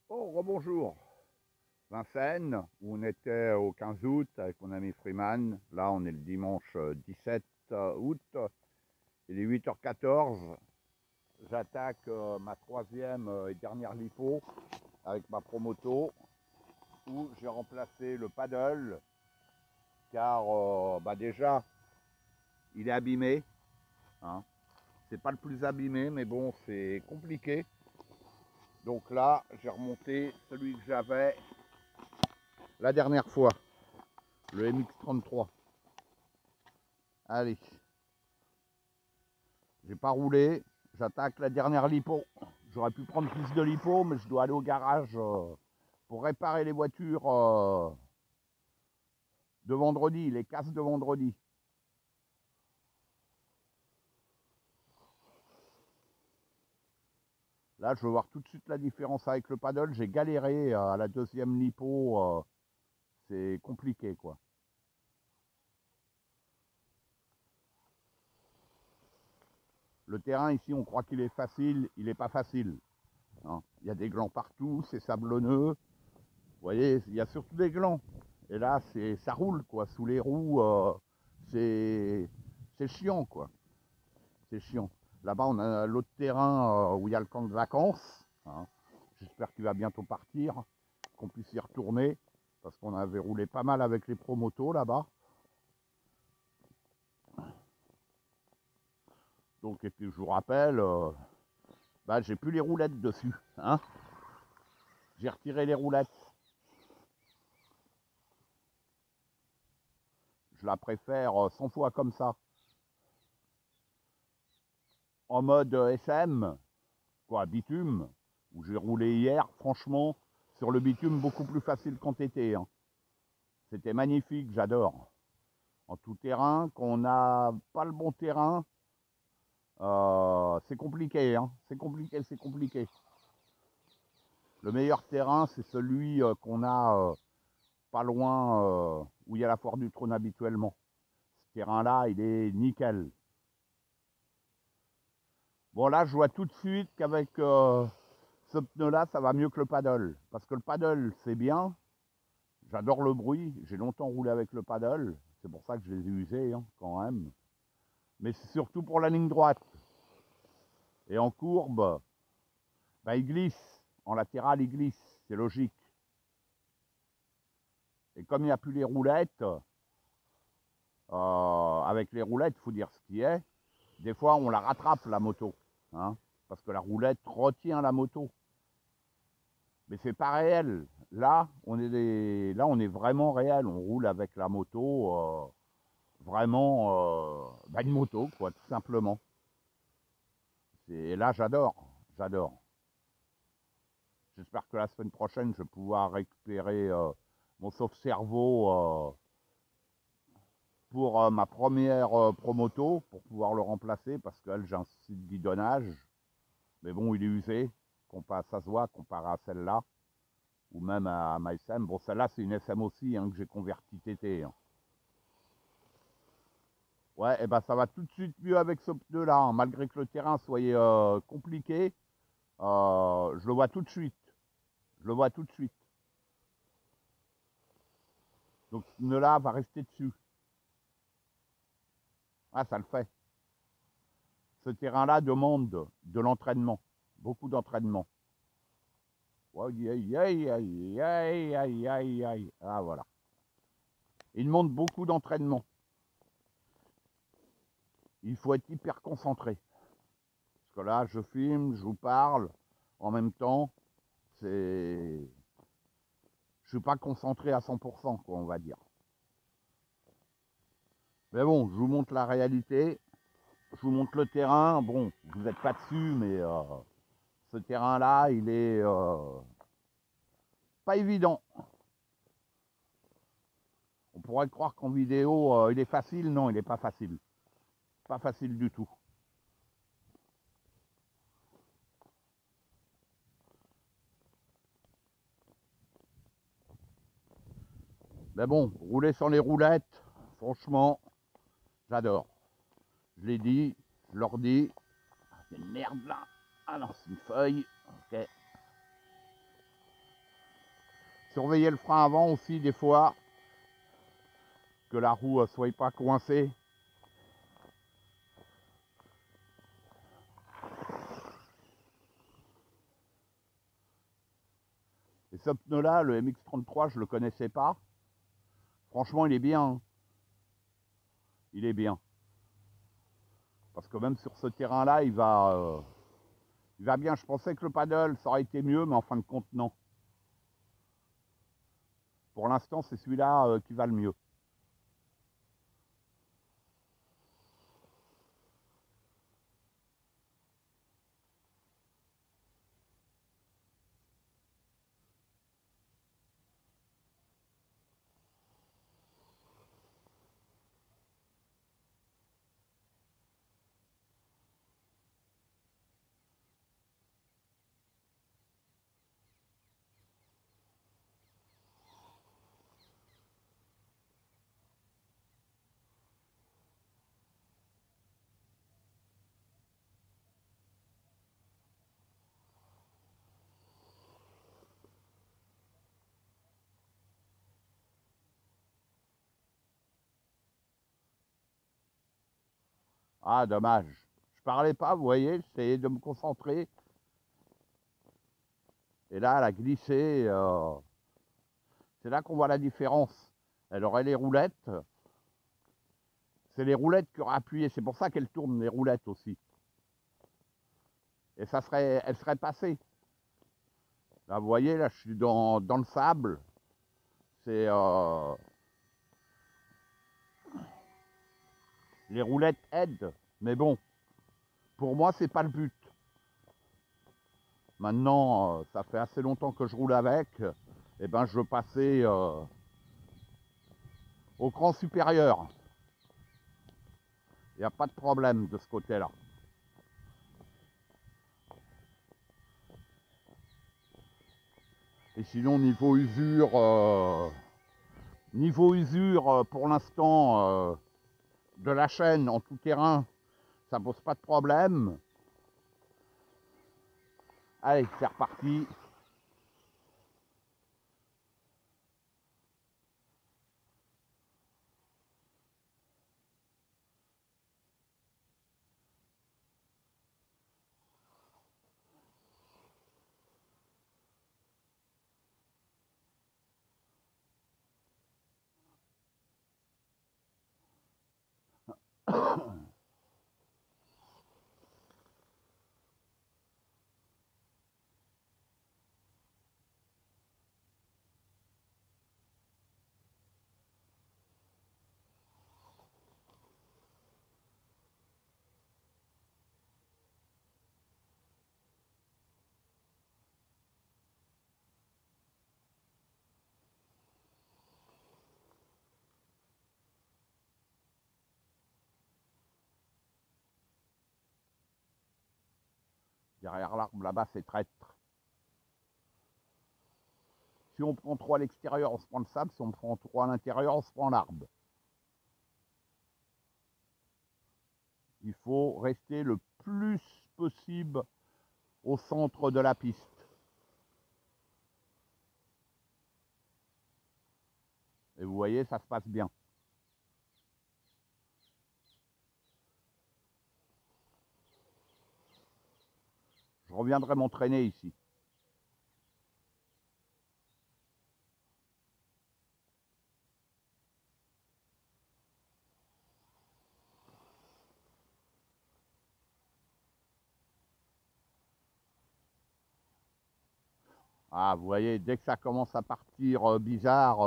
Oh, rebonjour. Vincennes, où on était au 15 août avec mon ami Freeman. Là, on est le dimanche 17 août. Il est 8h14. J'attaque ma troisième et dernière lipo avec ma Promoto, où j'ai remplacé le paddle, car déjà, il est abîmé. Hein. C'est pas le plus abîmé, mais bon, c'est compliqué. Donc là, j'ai remonté celui que j'avais la dernière fois, le MX-33. Allez, j'ai pas roulé, j'attaque la dernière lipo. J'aurais pu prendre plus de lipo, mais je dois aller au garage pour réparer les voitures de vendredi, les casses de vendredi. Là, je veux voir tout de suite la différence avec le paddle. J'ai galéré à la deuxième lipo, c'est compliqué quoi. Le terrain ici, on croit qu'il est facile, il n'est pas facile. Hein. Il y a des glands partout, c'est sablonneux. Vous voyez, il y a surtout des glands. Et là, ça roule quoi, sous les roues, c'est chiant quoi. C'est chiant. Là-bas, on a l'autre terrain où il y a le camp de vacances. Hein. J'espère qu'il va bientôt partir, qu'on puisse y retourner, parce qu'on avait roulé pas mal avec les promotos là-bas. Donc, et puis je vous rappelle, j'ai plus les roulettes dessus. Hein. J'ai retiré les roulettes. Je la préfère 100 fois comme ça. En mode SM, quoi, bitume, où j'ai roulé hier, franchement, sur le bitume, beaucoup plus facile qu'en TT. Hein. C'était magnifique, j'adore. En tout terrain, quand on n'a pas le bon terrain, c'est compliqué. Hein. C'est compliqué, c'est compliqué. Le meilleur terrain, c'est celui qu'on a pas loin où il y a la foire du trône habituellement. Ce terrain-là, il est nickel. Bon, là, je vois tout de suite qu'avec ce pneu-là, ça va mieux que le paddle. Parce que le paddle, c'est bien. J'adore le bruit. J'ai longtemps roulé avec le paddle. C'est pour ça que je les ai usés, hein, quand même. Mais c'est surtout pour la ligne droite. Et en courbe, il glisse. En latéral, il glisse. C'est logique. Et comme il n'y a plus les roulettes, avec les roulettes, il faut dire ce qui est. Des fois, on la rattrape, la moto. Hein, parce que la roulette retient la moto. Mais c'est pas réel. Là, on est vraiment réel. On roule avec la moto, vraiment une moto, quoi, tout simplement. Et là, j'adore. J'espère que la semaine prochaine, je vais pouvoir récupérer mon sauve-cerveau pour ma première promoto, pour pouvoir le remplacer, parce qu'elle, j'ai un site de guidonnage. Mais bon, il est usé, ça se voit, comparé à celle-là, ou même à ma SM. Bon, celle-là, c'est une SM aussi, hein, que j'ai converti TT. Hein. Ouais, et ça va tout de suite mieux avec ce pneu-là, hein, malgré que le terrain soit compliqué. Je le vois tout de suite. Je le vois tout de suite. Donc ce pneu-là va rester dessus. Ah, ça le fait. Ce terrain-là demande de l'entraînement. Beaucoup d'entraînement. Aïe, aïe, aïe, aïe, aïe, aïe, aïe, aïe. Ah, voilà. Il demande beaucoup d'entraînement. Il faut être hyper concentré. Parce que là, je filme, je vous parle. En même temps, je suis pas concentré à 100%, quoi, on va dire. Mais bon, je vous montre la réalité. Je vous montre le terrain. Bon, vous n'êtes pas dessus, mais ce terrain-là, il est pas évident. On pourrait croire qu'en vidéo, il est facile. Non, il n'est pas facile. Pas facile du tout. Mais bon, rouler sur les roulettes, franchement, j'adore. Je l'ai dit, je leur dis. Il y a une merde là. Ah non, c'est une feuille. Ok. Surveillez le frein avant aussi des fois, que la roue ne soit pas coincée. Et ce pneu-là, le MX-33, je ne le connaissais pas. Franchement, il est bien. Hein. Il est bien. Parce que même sur ce terrain-là, il va bien. Je pensais que le paddle, ça aurait été mieux, mais en fin de compte, non. Pour l'instant, c'est celui-là qui va le mieux. Ah, dommage. Je parlais pas, vous voyez, j'essayais de me concentrer. Et là, elle a glissé. C'est là qu'on voit la différence. Elle aurait les roulettes. C'est les roulettes qui auraient appuyé. C'est pour ça qu'elle tourne, les roulettes aussi. Et elle serait passée. Là, vous voyez, là, je suis dans le sable. C'est les roulettes aident. Mais bon, pour moi, c'est pas le but. Maintenant, ça fait assez longtemps que je roule avec. Et ben, je veux passer au cran supérieur. Il n'y a pas de problème de ce côté-là. Et sinon, niveau usure, pour l'instant, de la chaîne en tout terrain, ça pose pas de problème. Allez, c'est reparti. Derrière l'arbre là-bas, c'est traître. Si on prend trop à l'extérieur, on se prend le sable. Si on prend trop à l'intérieur, on se prend l'arbre. Il faut rester le plus possible au centre de la piste. Et vous voyez, ça se passe bien. Je reviendrai m'entraîner ici. Ah, vous voyez, dès que ça commence à partir bizarre,